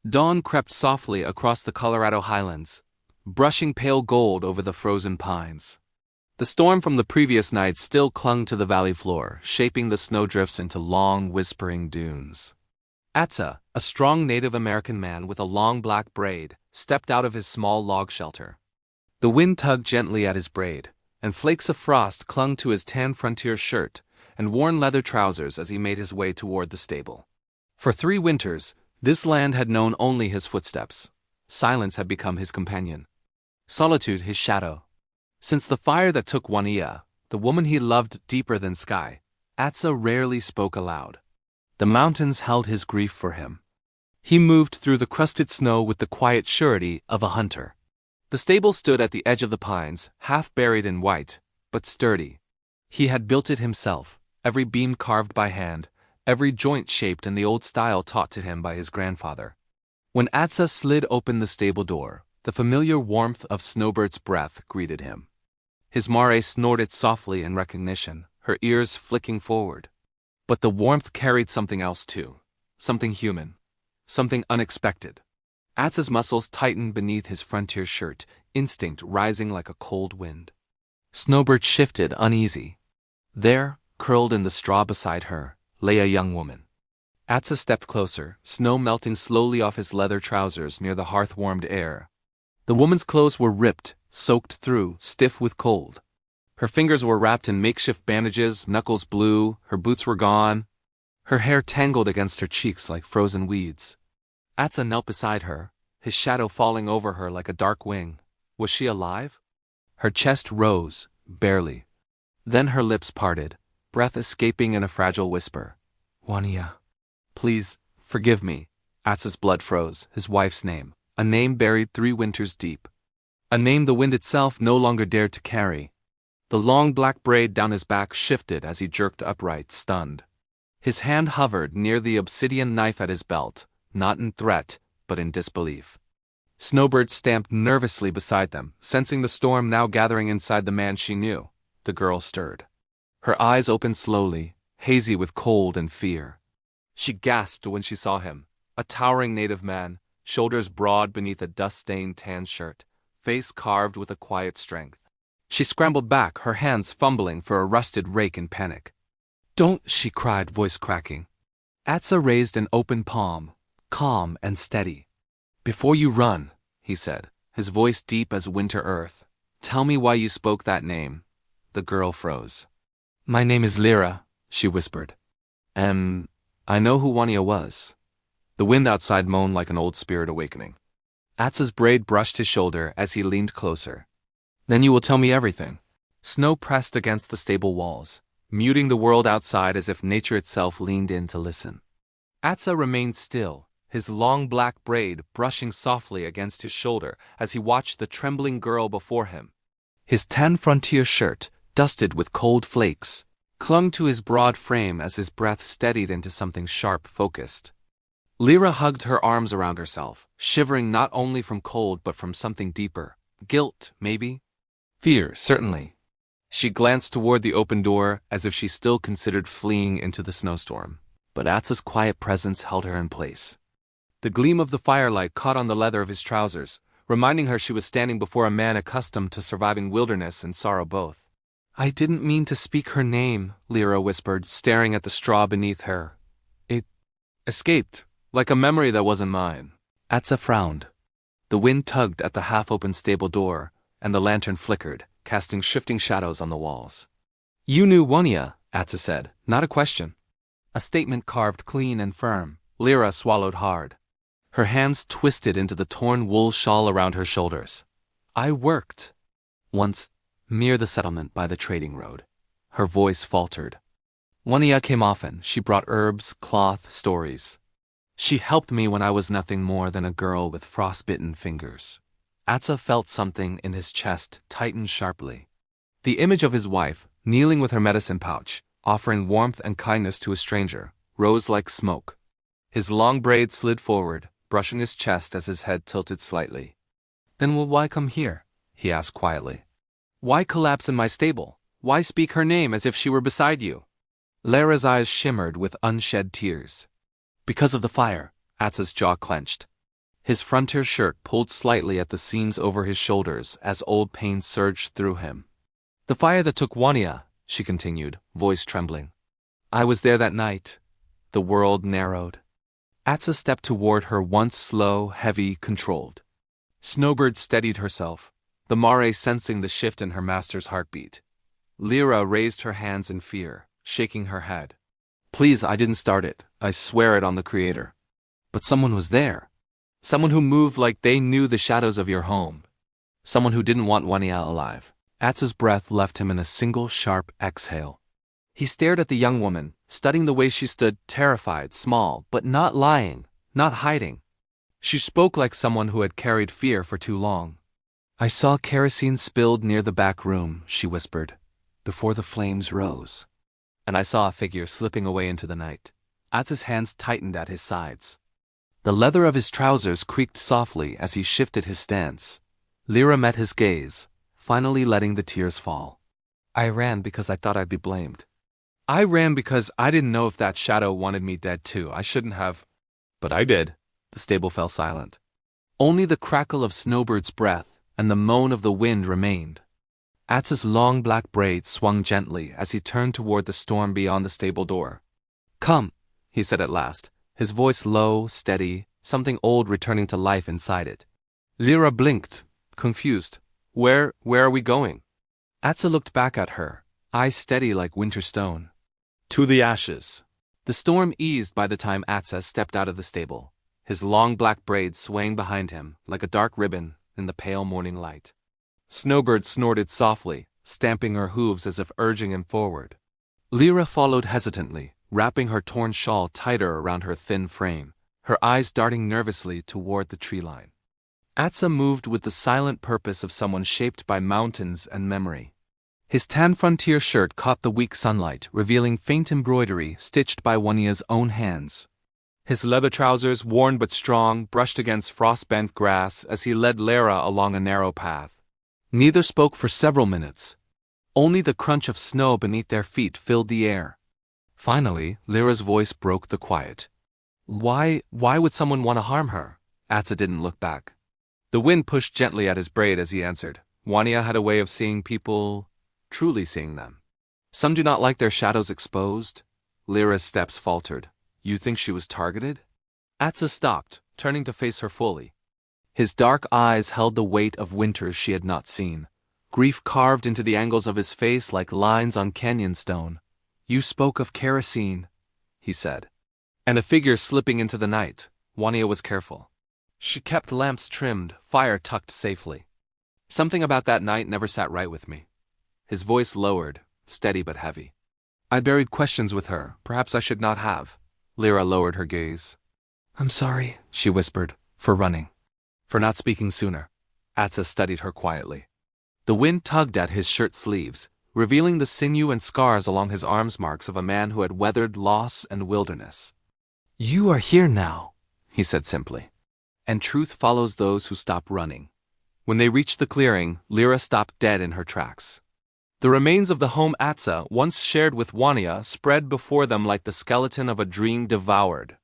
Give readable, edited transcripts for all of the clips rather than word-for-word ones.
Dawn crept softly across the Colorado highlands, brushing pale gold over the frozen pines. The storm from the previous night still clung to the valley floor, shaping the snowdrifts into long, whispering dunes. Atza, a strong Native American man with a long black braid, stepped out of his small log shelter. The wind tugged gently at his braid, and flakes of frost clung to his tan frontier shirt and worn leather trousers as he made his way toward the stable. For 3 winters, this land had known only his footsteps. Silence had become his companion. Solitude his shadow. Since the fire that took Juanilla, the woman he loved deeper than sky, Atza rarely spoke aloud. The mountains held his grief for him. He moved through the crusted snow with the quiet surety of a hunter. The stable stood at the edge of the pines, half buried in white, but sturdy. He had built it himself, every beam carved by hand, every joint shaped in the old style taught to him by his grandfather. When Atza slid open the stable door, the familiar warmth of Snowbird's breath greeted him. His mare snorted softly in recognition, her ears flicking forward. But the warmth carried something else too, something human, something unexpected. Atza's muscles tightened beneath his frontier shirt, instinct rising like a cold wind. Snowbird shifted, uneasy. There, curled in the straw beside her, lay a young woman. Atza stepped closer, snow melting slowly off his leather trousers near the hearth-warmed air. The woman's clothes were ripped, soaked through, stiff with cold. Her fingers were wrapped in makeshift bandages, knuckles blue, her boots were gone. Her hair tangled against her cheeks like frozen weeds. Atza knelt beside her, his shadow falling over her like a dark wing. Was she alive? Her chest rose, barely. Then her lips parted, breath escaping in a fragile whisper. Juanilla. Please, forgive me. Atza's blood froze, his wife's name, a name buried 3 winters deep. A name the wind itself no longer dared to carry. The long black braid down his back shifted as he jerked upright, stunned. His hand hovered near the obsidian knife at his belt, not in threat, but in disbelief. Snowbird stamped nervously beside them, sensing the storm now gathering inside the man she knew. The girl stirred. Her eyes opened slowly, hazy with cold and fear. She gasped when she saw him, a towering native man, shoulders broad beneath a dust-stained tan shirt, face carved with a quiet strength. She scrambled back, her hands fumbling for a rusted rake in panic. Don't, she cried, voice cracking. Atza raised an open palm, calm and steady. Before you run, he said, his voice deep as winter earth, tell me why you spoke that name. The girl froze. My name is Lyra, she whispered. I know who Juanilla was. The wind outside moaned like an old spirit awakening. Atza's braid brushed his shoulder as he leaned closer. Then you will tell me everything. Snow pressed against the stable walls, muting the world outside as if nature itself leaned in to listen. Atza remained still, his long black braid brushing softly against his shoulder as he watched the trembling girl before him. His tan frontier shirt, dusted with cold flakes, clung to his broad frame as his breath steadied into something sharp, focused. Lyra hugged her arms around herself, shivering not only from cold but from something deeper. Guilt, maybe? Fear, certainly. She glanced toward the open door as if she still considered fleeing into the snowstorm. But Atza's quiet presence held her in place. The gleam of the firelight caught on the leather of his trousers, reminding her she was standing before a man accustomed to surviving wilderness and sorrow both. I didn't mean to speak her name, Lyra whispered, staring at the straw beneath her. It escaped, like a memory that wasn't mine. Atza frowned. The wind tugged at the half-open stable door, and the lantern flickered, casting shifting shadows on the walls. You knew Juanilla, Atza said, not a question. A statement carved clean and firm. Lyra swallowed hard. Her hands twisted into the torn wool shawl around her shoulders. I worked once near the settlement by the trading road. Her voice faltered. Juanilla came often. She brought herbs, cloth, stories. She helped me when I was nothing more than a girl with frostbitten fingers. Atza felt something in his chest tighten sharply. The image of his wife, kneeling with her medicine pouch, offering warmth and kindness to a stranger, rose like smoke. His long braid slid forward, brushing his chest as his head tilted slightly. Then why come here? He asked quietly. Why collapse in my stable? Why speak her name as if she were beside you? Lyra's eyes shimmered with unshed tears. Because of the fire, Atza's jaw clenched. His frontier shirt pulled slightly at the seams over his shoulders as old pain surged through him. "The fire that took Wania," she continued, voice trembling. "I was there that night." The world narrowed. Atsa stepped toward her, once slow, heavy, controlled. Snowbird steadied herself, the mare sensing the shift in her master's heartbeat. Lyra raised her hands in fear, shaking her head. "Please, I didn't start it. I swear it on the Creator." "But someone was there. Someone who moved like they knew the shadows of your home. Someone who didn't want Wania alive." Atsa's breath left him in a single sharp exhale. He stared at the young woman, studying the way she stood, terrified, small, but not lying, not hiding. She spoke like someone who had carried fear for too long. "I saw kerosene spilled near the back room," she whispered, "before the flames rose. And I saw a figure slipping away into the night." Atsa's hands tightened at his sides. The leather of his trousers creaked softly as he shifted his stance. Lyra met his gaze, finally letting the tears fall. "I ran because I thought I'd be blamed. I ran because I didn't know if that shadow wanted me dead too. I shouldn't have. But I did." The stable fell silent. Only the crackle of Snowbird's breath and the moan of the wind remained. Atsa's long black braids swung gently as he turned toward the storm beyond the stable door. "Come," he said at last, his voice low, steady, something old returning to life inside it. Lyra blinked, confused. Where are we going?" Atsa looked back at her, eyes steady like winter stone. "To the ashes." The storm eased by the time Atsa stepped out of the stable, his long black braids swaying behind him like a dark ribbon in the pale morning light. Snowbird snorted softly, stamping her hooves as if urging him forward. Lyra followed hesitantly, wrapping her torn shawl tighter around her thin frame, her eyes darting nervously toward the tree line. Atsa moved with the silent purpose of someone shaped by mountains and memory. His tan frontier shirt caught the weak sunlight, revealing faint embroidery stitched by Wania's own hands. His leather trousers, worn but strong, brushed against frost-bent grass as he led Lyra along a narrow path. Neither spoke for several minutes. Only the crunch of snow beneath their feet filled the air. Finally, Lyra's voice broke the quiet. Why would someone want to harm her?" Atsa didn't look back. The wind pushed gently at his braid as he answered. "Wania had a way of seeing people, truly seeing them. Some do not like their shadows exposed." Lyra's steps faltered. "You think she was targeted?" Atsa stopped, turning to face her fully. His dark eyes held the weight of winters she had not seen, grief carved into the angles of his face like lines on canyon stone. "You spoke of kerosene," he said. "And a figure slipping into the night." Wania was careful. "She kept lamps trimmed, fire tucked safely. Something about that night never sat right with me." His voice lowered, steady but heavy. "I buried questions with her, perhaps I should not have." Lyra lowered her gaze. "I'm sorry," she whispered, "for running. For not speaking sooner." Atsa studied her quietly. The wind tugged at his shirt sleeves, revealing the sinew and scars along his arms, marks of a man who had weathered loss and wilderness. "You are here now," he said simply. "And truth follows those who stop running." When they reached the clearing, Lyra stopped dead in her tracks. The remains of the home Atsa once shared with Wania spread before them like the skeleton of a dream devoured.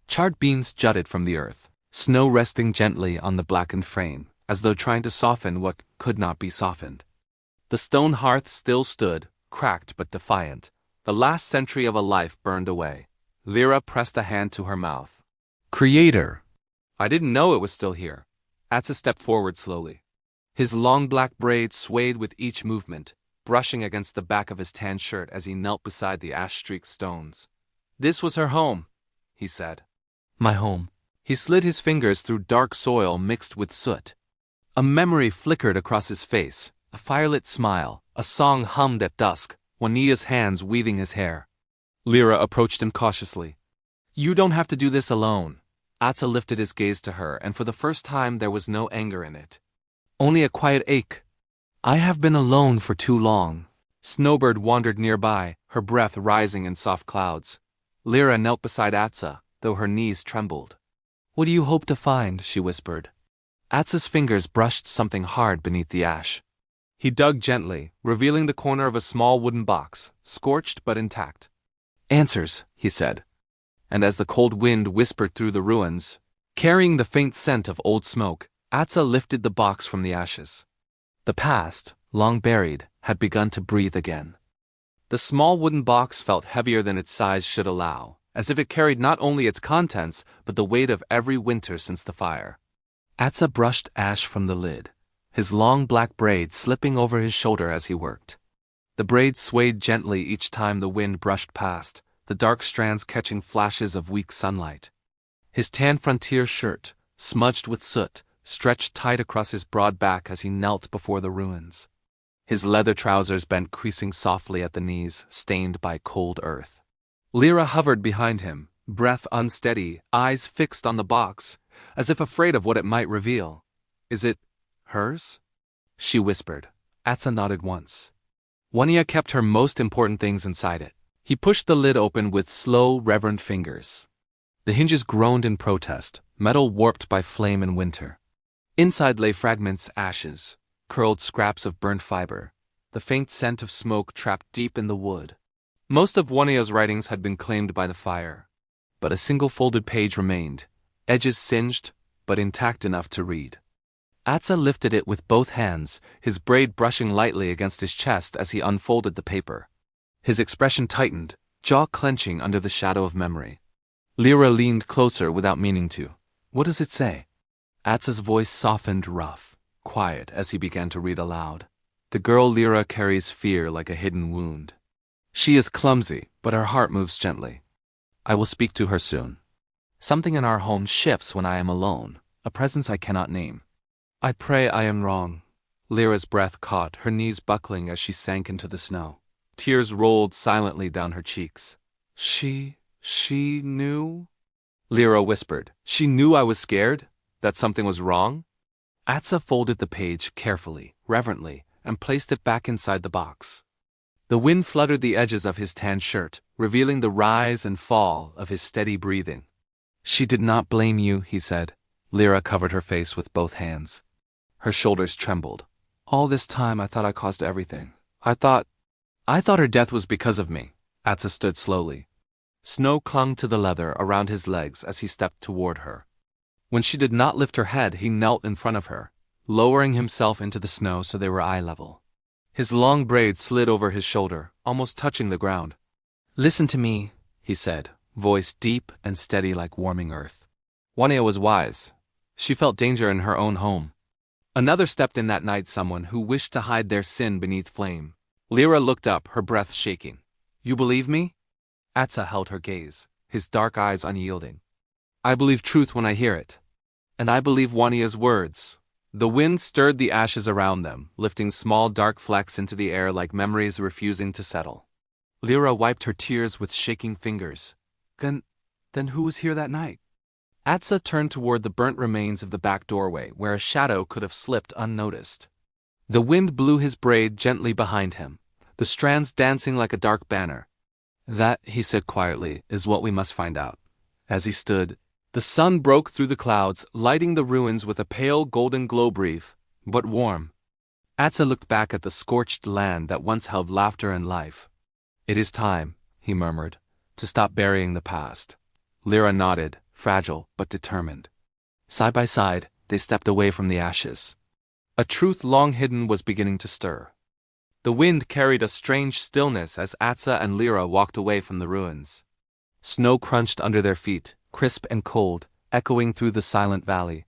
Charred beams jutted from the earth, snow resting gently on the blackened frame, as though trying to soften what could not be softened. The stone hearth still stood, cracked but defiant, the last century of a life burned away. Lyra pressed a hand to her mouth. "Creator!" "I didn't know it was still here." Atsa stepped forward slowly. His long black braids swayed with each movement, brushing against the back of his tan shirt as he knelt beside the ash-streaked stones. "This was her home," he said. "My home." He slid his fingers through dark soil mixed with soot. A memory flickered across his face, a firelit smile, a song hummed at dusk, Wania's hands weaving his hair. Lyra approached him cautiously. "You don't have to do this alone." Atsa lifted his gaze to her, and for the first time there was no anger in it. Only a quiet ache. "I have been alone for too long." Snowbird wandered nearby, her breath rising in soft clouds. Lyra knelt beside Atsa, though her knees trembled. "What do you hope to find?" she whispered. Atsa's fingers brushed something hard beneath the ash. He dug gently, revealing the corner of a small wooden box, scorched but intact. "Answers," he said. And as the cold wind whispered through the ruins, Carrying the faint scent of old smoke, Atsa lifted the box from the ashes. The past, long buried, had begun to breathe again. The small wooden box felt heavier than its size should allow, as if it carried not only its contents, but the weight of every winter since the fire. Atsa brushed ash from the lid, his long black braid slipping over his shoulder as he worked. The braid swayed gently each time the wind brushed past, the dark strands catching flashes of weak sunlight. His tan frontier shirt, smudged with soot, stretched tight across his broad back as he knelt before the ruins. His leather trousers bent creasing softly at the knees, stained by cold earth. Lyra hovered behind him, breath unsteady, eyes fixed on the box, as if afraid of what it might reveal. "Is it hers?" she whispered. Atsa nodded once. Wania kept her most important things inside it. He pushed the lid open with slow, reverent fingers. The hinges groaned in protest, metal warped by flame and winter. Inside lay fragments, ashes, curled scraps of burnt fiber, the faint scent of smoke trapped deep in the wood. Most of Wania's writings had been claimed by the fire, but a single folded page remained, edges singed, but intact enough to read. Atsa lifted it with both hands, his braid brushing lightly against his chest as he unfolded the paper. His expression tightened, jaw clenching under the shadow of memory. Lyra leaned closer without meaning to. "What does it say?" Atsa's voice softened rough, quiet as he began to read aloud. "The girl Lyra carries fear like a hidden wound. She is clumsy, but her heart moves gently. I will speak to her soon. Something in our home shifts when I am alone, a presence I cannot name. I pray I am wrong." Lyra's breath caught, her knees buckling as she sank into the snow. Tears rolled silently down her cheeks. She knew?" Lyra whispered. "She knew I was scared? That something was wrong?" Atsa folded the page carefully, reverently, and placed it back inside the box. The wind fluttered the edges of his tan shirt, revealing the rise and fall of his steady breathing. "She did not blame you," he said. Lyra covered her face with both hands. Her shoulders trembled. "All this time I thought I caused everything. I thought her death was because of me." Atsa stood slowly. Snow clung to the leather around his legs as he stepped toward her. When she did not lift her head, he knelt in front of her, lowering himself into the snow so they were eye level. His long braid slid over his shoulder, almost touching the ground. "Listen to me," he said, voice deep and steady like warming earth. Wania was wise. She felt danger in her own home. Another stepped in that night, someone who wished to hide their sin beneath flame. Lyra looked up, her breath shaking. "You believe me?" Atsa held her gaze, his dark eyes unyielding. "I believe truth when I hear it. And I believe Wania's words." The wind stirred the ashes around them, lifting small dark flecks into the air like memories refusing to settle. Lyra wiped her tears with shaking fingers. Then who was here that night?" Atsa turned toward the burnt remains of the back doorway, where a shadow could have slipped unnoticed. The wind blew his braid gently behind him, the strands dancing like a dark banner. "That," he said quietly, "is what we must find out." As he stood, the sun broke through the clouds, lighting the ruins with a pale golden glow, brief, but warm. Atsa looked back at the scorched land that once held laughter and life. "It is time," he murmured, "to stop burying the past." Lyra nodded, fragile but determined. Side by side, they stepped away from the ashes. A truth long hidden was beginning to stir. The wind carried a strange stillness as Atsa and Lyra walked away from the ruins. Snow crunched under their feet, crisp and cold, echoing through the silent valley.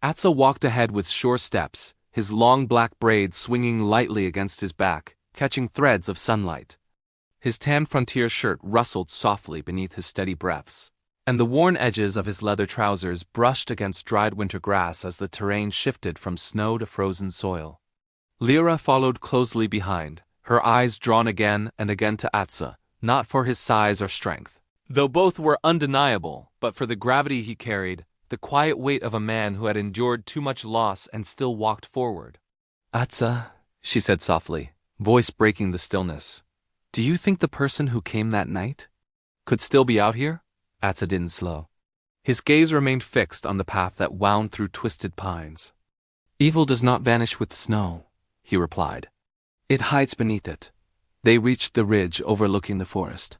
Atsa walked ahead with sure steps, his long black braid swinging lightly against his back, catching threads of sunlight. His tan frontier shirt rustled softly beneath his steady breaths, and the worn edges of his leather trousers brushed against dried winter grass as the terrain shifted from snow to frozen soil. Lyra followed closely behind, her eyes drawn again and again to Atsa, not for his size or strength, though both were undeniable, but for the gravity he carried, the quiet weight of a man who had endured too much loss and still walked forward. "Atsa," she said softly, voice breaking the stillness, "do you think the person who came that night could still be out here?" Atsa didn't slow. His gaze remained fixed on the path that wound through twisted pines. "Evil does not vanish with snow," he replied. "It hides beneath it." They reached the ridge overlooking the forest.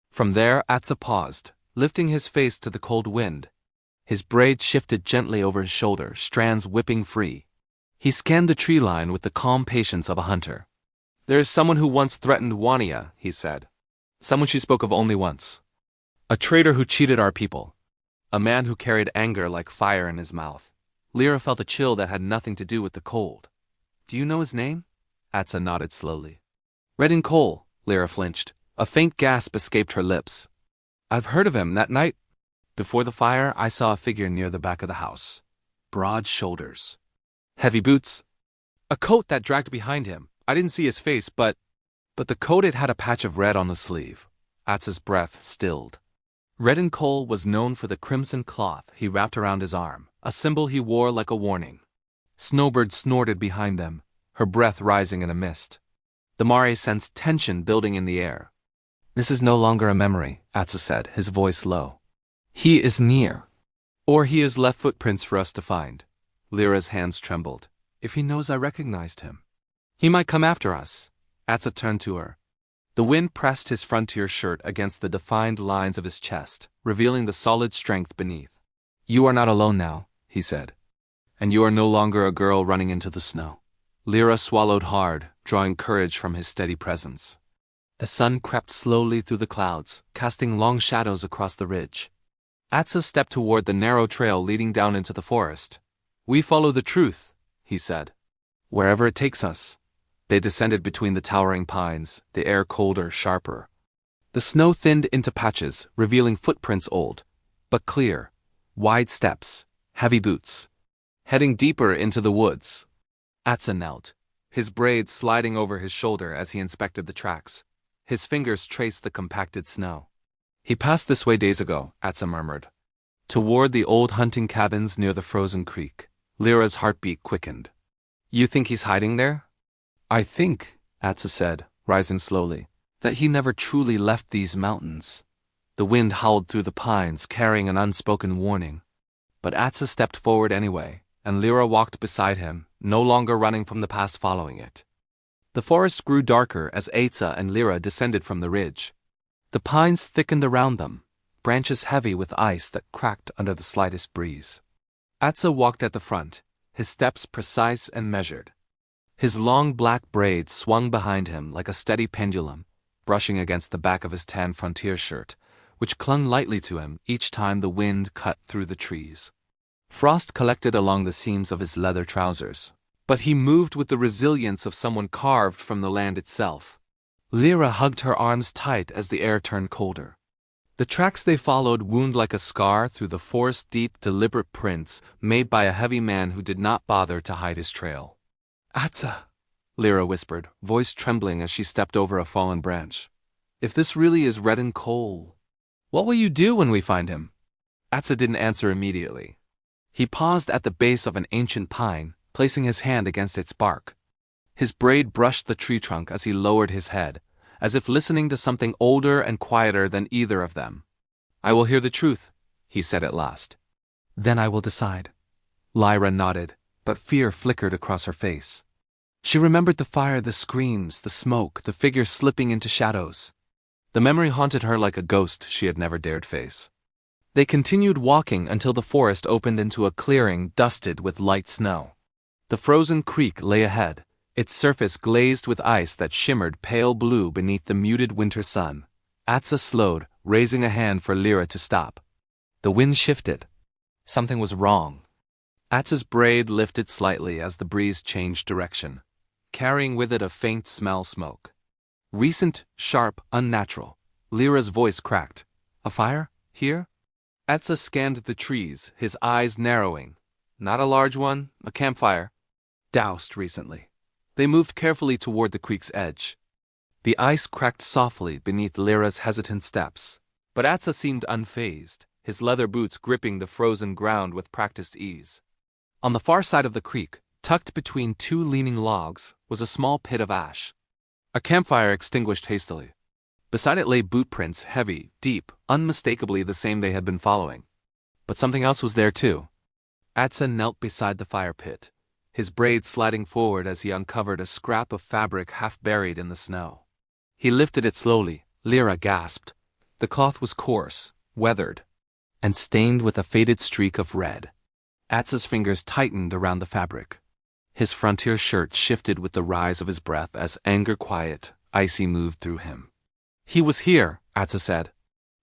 From there, Atsa paused, lifting his face to the cold wind. His braid shifted gently over his shoulder, strands whipping free. He scanned the tree line with the calm patience of a hunter. "There is someone who once threatened Wania," he said. "Someone she spoke of only once. A traitor who cheated our people. A man who carried anger like fire in his mouth." Lyra felt a chill that had nothing to do with the cold. "Do you know his name?" Atsa nodded slowly. "Redden Cole," Lyra flinched. A faint gasp escaped her lips. "I've heard of him. That night before the fire, I saw a figure near the back of the house. Broad shoulders. Heavy boots. A coat that dragged behind him. I didn't see his face, but the coat, it had a patch of red on the sleeve." Atsa's breath stilled. Redden Cole was known for the crimson cloth he wrapped around his arm, a symbol he wore like a warning. Snowbird snorted behind them, her breath rising in a mist. The Mare sensed tension building in the air. "This is no longer a memory," Atsa said, his voice low. "He is near. Or he has left footprints for us to find." Lyra's hands trembled. "If he knows I recognized him, he might come after us." Atsa turned to her. The wind pressed his frontier shirt against the defined lines of his chest, revealing the solid strength beneath. "You are not alone now," he said. "And you are no longer a girl running into the snow." Lyra swallowed hard, drawing courage from his steady presence. The sun crept slowly through the clouds, casting long shadows across the ridge. Atsa stepped toward the narrow trail leading down into the forest. "We follow the truth," he said. "Wherever it takes us." They descended between the towering pines, the air colder, sharper. The snow thinned into patches, revealing footprints old, but clear, wide steps, heavy boots. Heading deeper into the woods. Atsa knelt, his braids sliding over his shoulder as he inspected the tracks. His fingers traced the compacted snow. "He passed this way days ago," Atsa murmured. Toward the old hunting cabins near the frozen creek. Lyra's heartbeat quickened. "You think he's hiding there?" "I think," Atsa said, rising slowly, "that he never truly left these mountains." The wind howled through the pines, carrying an unspoken warning. But Atsa stepped forward anyway, and Lyra walked beside him, no longer running from the past, following it. The forest grew darker as Atsa and Lyra descended from the ridge. The pines thickened around them, branches heavy with ice that cracked under the slightest breeze. Atsa walked at the front, his steps precise and measured. His long black braids swung behind him like a steady pendulum, brushing against the back of his tan frontier shirt, which clung lightly to him each time the wind cut through the trees. Frost collected along the seams of his leather trousers, but he moved with the resilience of someone carved from the land itself. Lyra hugged her arms tight as the air turned colder. The tracks they followed wound like a scar through the forest-deep, deliberate prints made by a heavy man who did not bother to hide his trail. "Atsa," Lyra whispered, voice trembling as she stepped over a fallen branch. "If this really is Redden Cole, what will you do when we find him?" Atsa didn't answer immediately. He paused at the base of an ancient pine, placing his hand against its bark. His braid brushed the tree trunk as he lowered his head, as if listening to something older and quieter than either of them. "I will hear the truth," he said at last. "Then I will decide." Lyra nodded, but fear flickered across her face. She remembered the fire, the screams, the smoke, the figure slipping into shadows. The memory haunted her like a ghost she had never dared face. They continued walking until the forest opened into a clearing dusted with light snow. The frozen creek lay ahead, its surface glazed with ice that shimmered pale blue beneath the muted winter sun. Atsa slowed, raising a hand for Lyra to stop. The wind shifted. Something was wrong. Atsa's braid lifted slightly as the breeze changed direction, carrying with it a faint smell smoke. Recent, sharp, unnatural. Lyra's voice cracked. "A fire? Here?" Atsa scanned the trees, his eyes narrowing. "Not a large one, a campfire. Doused recently." They moved carefully toward the creek's edge. The ice cracked softly beneath Lyra's hesitant steps, but Atsa seemed unfazed, his leather boots gripping the frozen ground with practiced ease. On the far side of the creek, tucked between two leaning logs, was a small pit of ash. A campfire extinguished hastily. Beside it lay boot prints, heavy, deep, unmistakably the same they had been following. But something else was there too. Atsa knelt beside the fire pit, his braids sliding forward as he uncovered a scrap of fabric half buried in the snow. He lifted it slowly. Lyra gasped. The cloth was coarse, weathered. and stained with a faded streak of red. Atsa's fingers tightened around the fabric. His frontier shirt shifted with the rise of his breath as anger quiet, icy moved through him. He was here, Atsa said.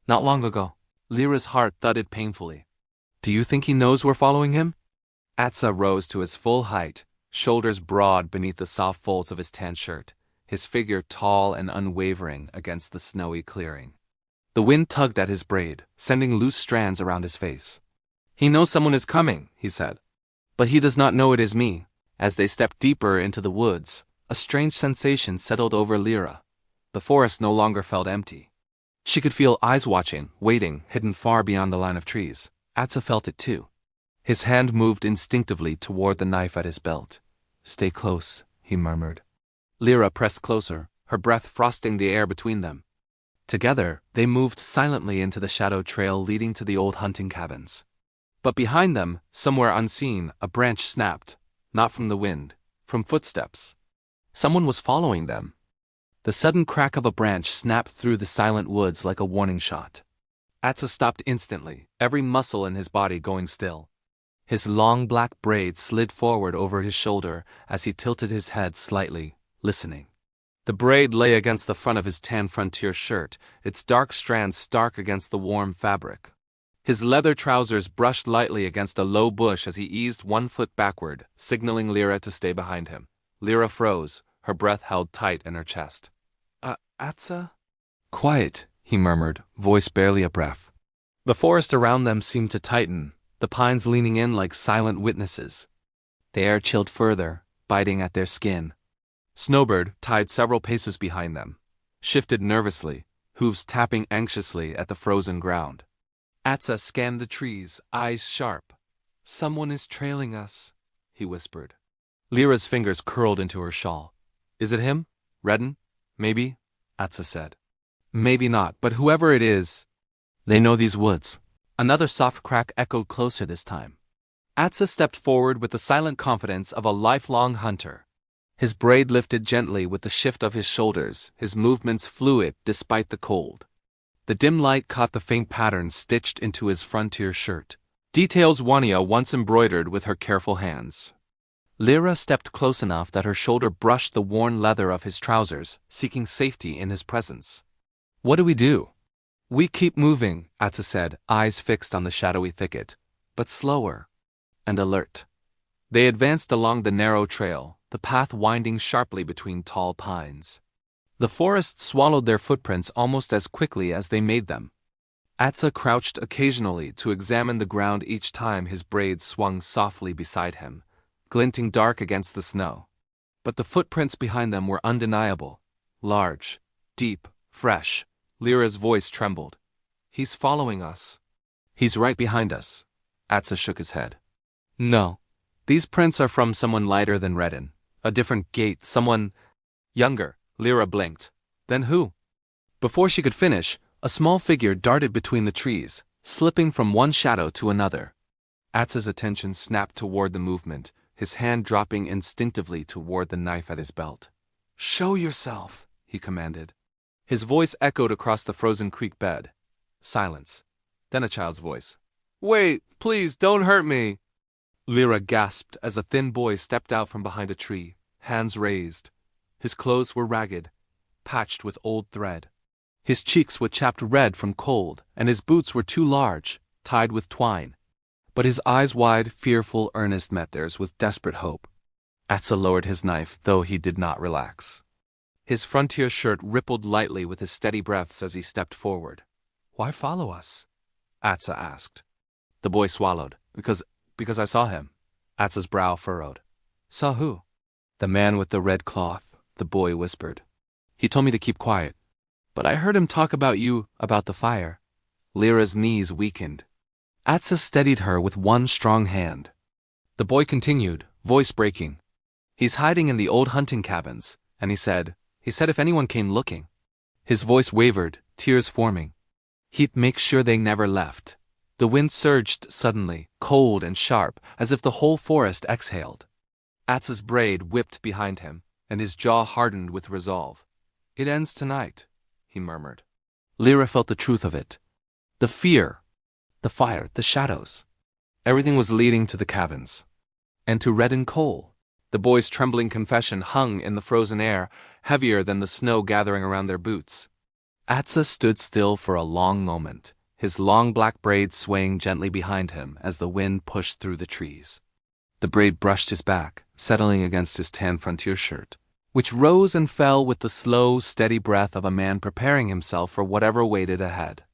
Not long ago. Lyra's heart thudded painfully. Do you think he knows we're following him? Atsa rose to his full height, shoulders broad beneath the soft folds of his tan shirt, his figure tall and unwavering against the snowy clearing. The wind tugged at his braid, sending loose strands around his face. He knows someone is coming, he said. But he does not know it is me. As they stepped deeper into the woods, a strange sensation settled over Lyra. The forest no longer felt empty. She could feel eyes watching, waiting, hidden far beyond the line of trees. Atsa felt it too. His hand moved instinctively toward the knife at his belt. Stay close, he murmured. Lyra pressed closer, her breath frosting the air between them. Together, they moved silently into the shadow trail leading to the old hunting cabins. But behind them, somewhere unseen, a branch snapped, not from the wind, from footsteps. Someone was following them. The sudden crack of a branch snapped through the silent woods like a warning shot. Atsa stopped instantly, every muscle in his body going still. His long black braid slid forward over his shoulder as he tilted his head slightly, listening. The braid lay against the front of his tan frontier shirt, its dark strands stark against the warm fabric. His leather trousers brushed lightly against a low bush as he eased 1 foot backward, signaling Lyra to stay behind him. Lyra froze, her breath held tight in her chest. Atsa? Quiet, he murmured, voice barely a breath. The forest around them seemed to tighten, the pines leaning in like silent witnesses. The air chilled further, biting at their skin. Snowbird, tied several paces behind them, shifted nervously, hooves tapping anxiously at the frozen ground. Atsa scanned the trees, eyes sharp. Someone is trailing us, he whispered. Lyra's fingers curled into her shawl. Is it him? Redden? Maybe, Atsa said. Maybe not, but whoever it is, they know these woods. Another soft crack echoed closer this time. Atsa stepped forward with the silent confidence of a lifelong hunter. His braid lifted gently with the shift of his shoulders, his movements fluid despite the cold. The dim light caught the faint patterns stitched into his frontier shirt, details Wania once embroidered with her careful hands. Lyra stepped close enough that her shoulder brushed the worn leather of his trousers, seeking safety in his presence. What do we do? We keep moving, Atsa said, eyes fixed on the shadowy thicket, but slower and alert. They advanced along the narrow trail, the path winding sharply between tall pines. The forest swallowed their footprints almost as quickly as they made them. Atsa crouched occasionally to examine the ground each time his braids swung softly beside him, glinting dark against the snow. But the footprints behind them were undeniable, large, deep, fresh. Lyra's voice trembled. He's following us. He's right behind us. Atsa shook his head. No. These prints are from someone lighter than Redden. A different gait, someone younger. Lyra blinked. Then who? Before she could finish, a small figure darted between the trees, slipping from one shadow to another. Atsa's attention snapped toward the movement, his hand dropping instinctively toward the knife at his belt. Show yourself, he commanded. His voice echoed across the frozen creek bed. Silence. Then a child's voice. Wait, please, don't hurt me. Lyra gasped as a thin boy stepped out from behind a tree, hands raised. His clothes were ragged, patched with old thread. His cheeks were chapped red from cold, and his boots were too large, tied with twine. But his eyes wide, fearful, earnest met theirs with desperate hope. Atsa lowered his knife, though he did not relax. His frontier shirt rippled lightly with his steady breaths as he stepped forward. Why follow us? Atsa asked. The boy swallowed. Because I saw him. Atsa's brow furrowed. Saw who? The man with the red cloth, the boy whispered. He told me to keep quiet. But I heard him talk about you, about the fire. Lyra's knees weakened. Atsa steadied her with one strong hand. The boy continued, voice breaking. He's hiding in the old hunting cabins, and he said if anyone came looking. His voice wavered, tears forming. He'd make sure they never left. The wind surged suddenly, cold and sharp, as if the whole forest exhaled. Atsa's braid whipped behind him, and his jaw hardened with resolve. It ends tonight, he murmured. Lyra felt the truth of it. The fear, the fire, the shadows. Everything was leading to the cabins. And to Red and Cole. The boys' trembling confession hung in the frozen air, heavier than the snow gathering around their boots. Atsa stood still for a long moment, his long black braids swaying gently behind him as the wind pushed through the trees. The braid brushed his back, settling against his tan frontier shirt, which rose and fell with the slow, steady breath of a man preparing himself for whatever waited ahead.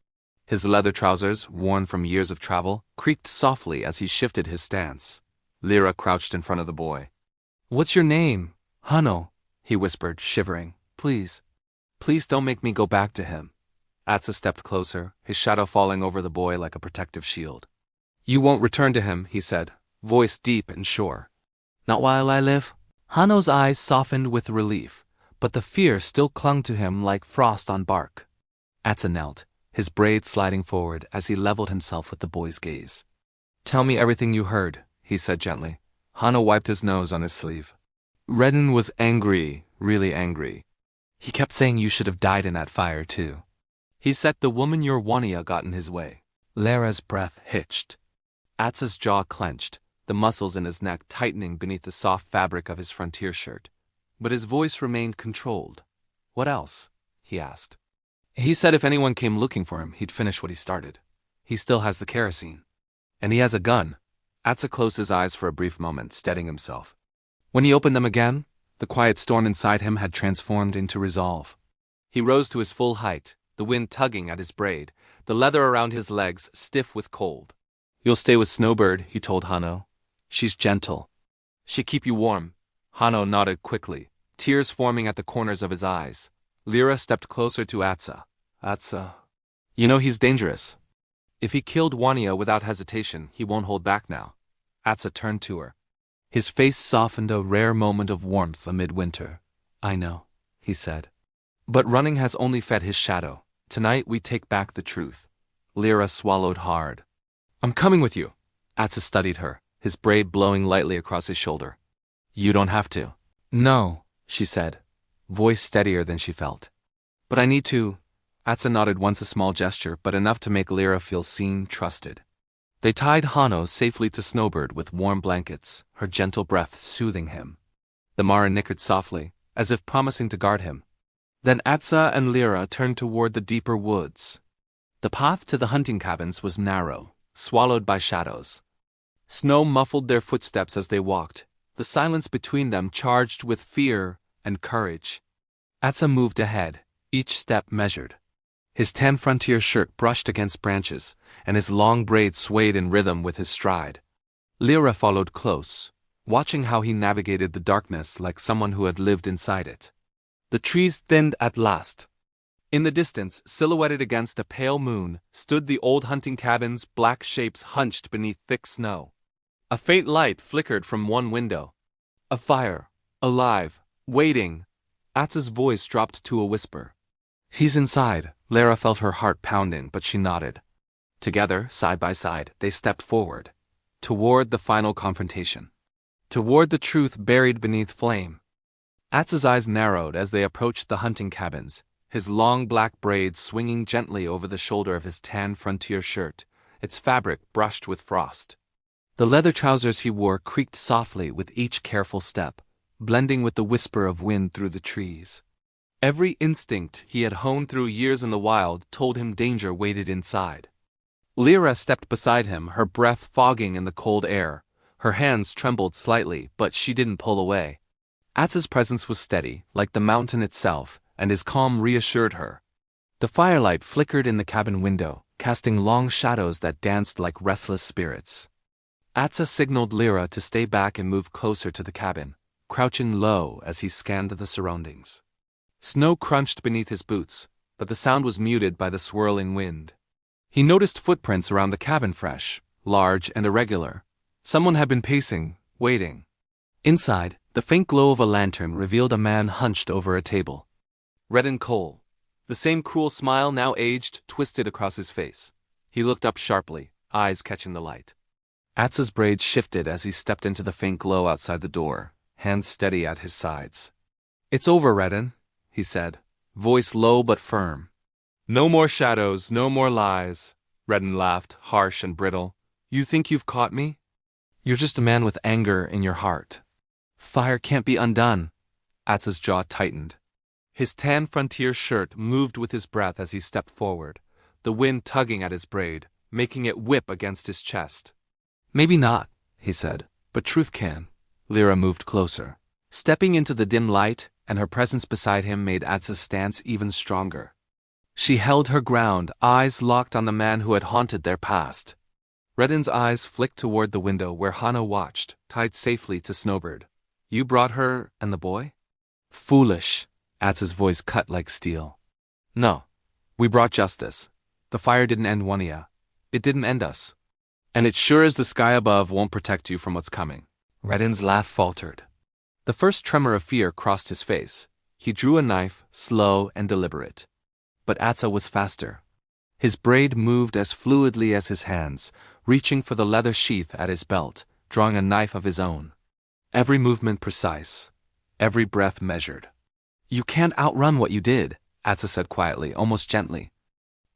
His leather trousers, worn from years of travel, creaked softly as he shifted his stance. Lyra crouched in front of the boy. "What's your name?" "Hanno," he whispered, shivering. "Please. Please don't make me go back to him." Atsa stepped closer, his shadow falling over the boy like a protective shield. "You won't return to him," he said, voice deep and sure. "Not while I live?" Hanno's eyes softened with relief, but the fear still clung to him like frost on bark. Atsa knelt, his braids sliding forward as he leveled himself with the boy's gaze. "Tell me everything you heard," he said gently. Hanno wiped his nose on his sleeve. "Redden was angry, really angry. He kept saying you should have died in that fire, too. He said the woman your Wania got in his way." Lyra's breath hitched. Atsa's jaw clenched, the muscles in his neck tightening beneath the soft fabric of his frontier shirt. But his voice remained controlled. "What else?" he asked. "He said if anyone came looking for him, he'd finish what he started. He still has the kerosene. And he has a gun." Atsa closed his eyes for a brief moment, steadying himself. When he opened them again, the quiet storm inside him had transformed into resolve. He rose to his full height, the wind tugging at his braid, the leather around his legs stiff with cold. "You'll stay with Snowbird," he told Hanno. "She's gentle. She keep you warm." Hanno nodded quickly, tears forming at the corners of his eyes. Lyra stepped closer to Atsa. "Atsa, you know he's dangerous. If he killed Wania without hesitation, he won't hold back now." Atsa turned to her. His face softened, a rare moment of warmth amid winter. "I know," he said. "But running has only fed his shadow. Tonight we take back the truth." Lyra swallowed hard. "I'm coming with you." Atsa studied her, his braid blowing lightly across his shoulder. "You don't have to." "No," she said, voice steadier than she felt. "But I need to." Atsa nodded once, a small gesture, but enough to make Lyra feel seen, trusted. They tied Hanno safely to Snowbird with warm blankets, her gentle breath soothing him. The Mara nickered softly, as if promising to guard him. Then Atsa and Lyra turned toward the deeper woods. The path to the hunting cabins was narrow, swallowed by shadows. Snow muffled their footsteps as they walked, the silence between them charged with fear and courage. Atsa moved ahead, each step measured. His tan frontier shirt brushed against branches, and his long braids swayed in rhythm with his stride. Lyra followed close, watching how he navigated the darkness like someone who had lived inside it. The trees thinned at last. In the distance, silhouetted against a pale moon, stood the old hunting cabins, black shapes hunched beneath thick snow. A faint light flickered from one window. A fire, alive, waiting. Atsa's voice dropped to a whisper. "He's inside." Lyra felt her heart pounding, but she nodded. Together, side by side, they stepped forward, toward the final confrontation, toward the truth buried beneath flame. Atsa's eyes narrowed as they approached the hunting cabins, his long black braids swinging gently over the shoulder of his tan frontier shirt, its fabric brushed with frost. The leather trousers he wore creaked softly with each careful step, blending with the whisper of wind through the trees. Every instinct he had honed through years in the wild told him danger waited inside. Lyra stepped beside him, her breath fogging in the cold air. Her hands trembled slightly, but she didn't pull away. Atsa's presence was steady, like the mountain itself, and his calm reassured her. The firelight flickered in the cabin window, casting long shadows that danced like restless spirits. Atsa signaled Lyra to stay back and move closer to the cabin, crouching low as he scanned the surroundings. Snow crunched beneath his boots, but the sound was muted by the swirling wind. He noticed footprints around the cabin, fresh, large, and irregular. Someone had been pacing, waiting. Inside, the faint glow of a lantern revealed a man hunched over a table. Red and Cole. The same cruel smile, now aged, twisted across his face. He looked up sharply, eyes catching the light. Atsa's braids shifted as he stepped into the faint glow outside the door, hands steady at his sides. "It's over, Redden," he said, voice low but firm. "No more shadows, no more lies. Redden laughed, harsh and brittle. You think you've caught me? You're just a man with anger in your heart. Fire can't be undone. Atsa's jaw tightened. His tan frontier shirt moved with his breath as he stepped forward, the wind tugging at his braid, making it whip against his chest. Maybe not, he said, but truth can. Lyra moved closer. Stepping into the dim light, and her presence beside him made Atsa's stance even stronger. She held her ground, eyes locked on the man who had haunted their past. Redden's eyes flicked toward the window where Hana watched, tied safely to Snowbird. You brought her and the boy? Foolish, Atsa's voice cut like steel. No, we brought justice. The fire didn't end Wania. It didn't end us. And it sure as the sky above won't protect you from what's coming. Redden's laugh faltered. The first tremor of fear crossed his face. He drew a knife, slow and deliberate. But Atsa was faster. His braid moved as fluidly as his hands, reaching for the leather sheath at his belt, drawing a knife of his own. Every movement precise, every breath measured. You can't outrun what you did, Atsa said quietly, almost gently.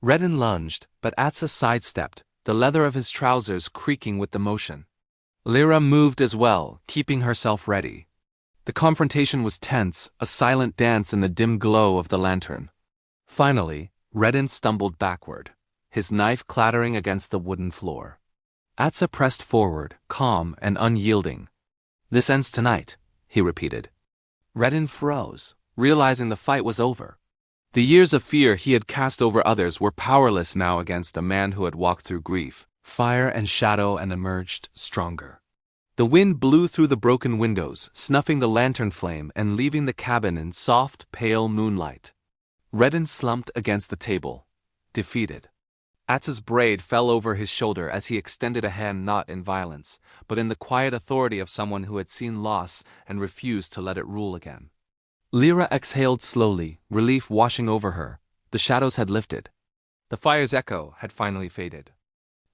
Redden lunged, but Atsa sidestepped, the leather of his trousers creaking with the motion. Lyra moved as well, keeping herself ready. The confrontation was tense, a silent dance in the dim glow of the lantern. Finally, Redden stumbled backward, his knife clattering against the wooden floor. Atsa pressed forward, calm and unyielding. This ends tonight, he repeated. Redden froze, realizing the fight was over. The years of fear he had cast over others were powerless now against a man who had walked through grief, fire and shadow and emerged stronger. The wind blew through the broken windows, snuffing the lantern flame and leaving the cabin in soft, pale moonlight. Redden slumped against the table, defeated. Atsa's braid fell over his shoulder as he extended a hand not in violence, but in the quiet authority of someone who had seen loss and refused to let it rule again. Lyra exhaled slowly, relief washing over her. The shadows had lifted. The fire's echo had finally faded.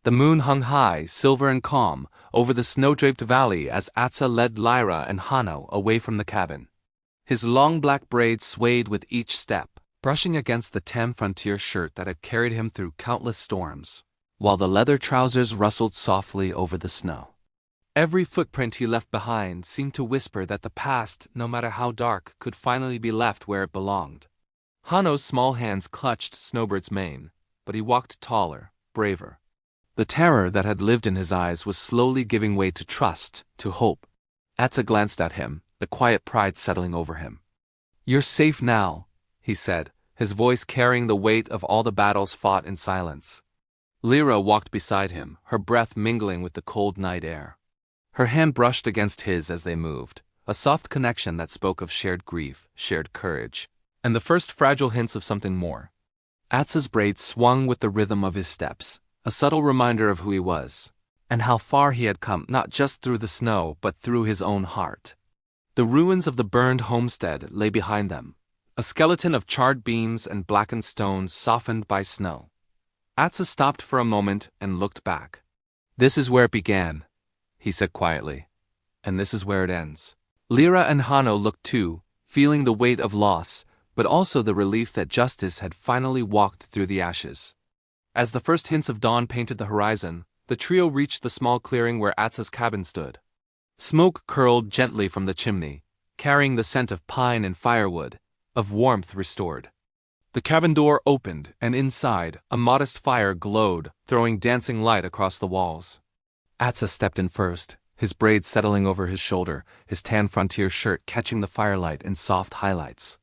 The moon hung high, silver and calm, over the snow-draped valley as Atsa led Lyra and Hano away from the cabin. His long black braids swayed with each step, brushing against the tan frontier shirt that had carried him through countless storms, while the leather trousers rustled softly over the snow. Every footprint he left behind seemed to whisper that the past, no matter how dark, could finally be left where it belonged. Hano's small hands clutched Snowbird's mane, but he walked taller, braver. The terror that had lived in his eyes was slowly giving way to trust, to hope. Atsa glanced at him, the quiet pride settling over him. You're safe now, he said, his voice carrying the weight of all the battles fought in silence. Lyra walked beside him, her breath mingling with the cold night air. Her hand brushed against his as they moved, a soft connection that spoke of shared grief, shared courage, and the first fragile hints of something more. Atsa's braids swung with the rhythm of his steps, a subtle reminder of who he was, and how far he had come not just through the snow but through his own heart. The ruins of the burned homestead lay behind them, a skeleton of charred beams and blackened stones softened by snow. Atsa stopped for a moment and looked back. This is where it began, he said quietly, and this is where it ends. Lyra and Hano looked too, feeling the weight of loss, but also the relief that justice had finally walked through the ashes. As the first hints of dawn painted the horizon, the trio reached the small clearing where Atsa's cabin stood. Smoke curled gently from the chimney, carrying the scent of pine and firewood, of warmth restored. The cabin door opened, and inside, a modest fire glowed, throwing dancing light across the walls. Atsa stepped in first, his braids settling over his shoulder, his tan frontier shirt catching the firelight in soft highlights.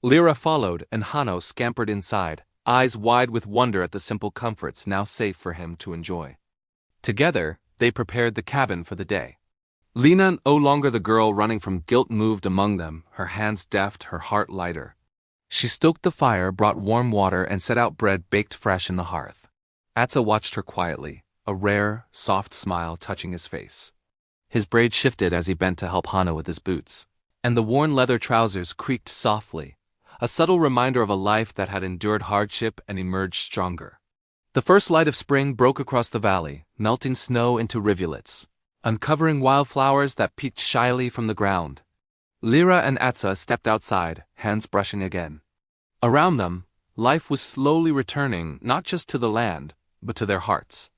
Lyra followed, and Hano scampered inside, eyes wide with wonder at the simple comforts now safe for him to enjoy. Together, they prepared the cabin for the day. Lena, no longer the girl running from guilt, moved among them, her hands deft, her heart lighter. She stoked the fire, brought warm water, and set out bread baked fresh in the hearth. Atsa watched her quietly, a rare, soft smile touching his face. His braid shifted as he bent to help Hano with his boots, and the worn leather trousers creaked softly, a subtle reminder of a life that had endured hardship and emerged stronger. The first light of spring broke across the valley, melting snow into rivulets, uncovering wildflowers that peeked shyly from the ground. Lyra and Atsa stepped outside, hands brushing again. Around them, life was slowly returning not just to the land, but to their hearts.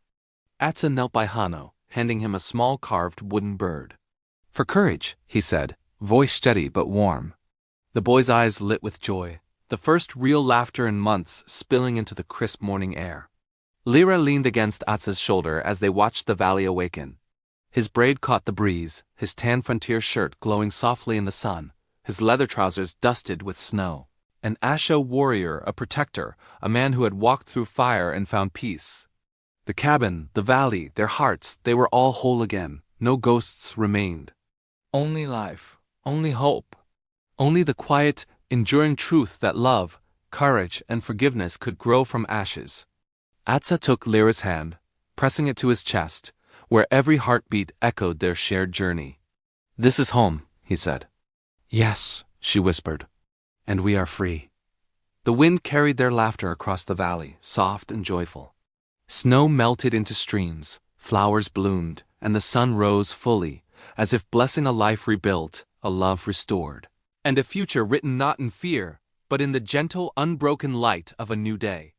Atsa knelt by Hanno, handing him a small carved wooden bird. "For courage," he said, voice steady but warm. The boy's eyes lit with joy, the first real laughter in months spilling into the crisp morning air. Lyra leaned against Atsa's shoulder as they watched the valley awaken. His braid caught the breeze, his tan frontier shirt glowing softly in the sun, his leather trousers dusted with snow. An Asho warrior, a protector, a man who had walked through fire and found peace. The cabin, the valley, their hearts, they were all whole again. No ghosts remained. Only life, only hope. Only the quiet, enduring truth that love, courage, and forgiveness could grow from ashes. Atsa took Lyra's hand, pressing it to his chest, where every heartbeat echoed their shared journey. "This is home," he said. "Yes," she whispered. "And we are free." The wind carried their laughter across the valley, soft and joyful. Snow melted into streams, flowers bloomed, and the sun rose fully, as if blessing a life rebuilt, a love restored, and a future written not in fear, but in the gentle, unbroken light of a new day.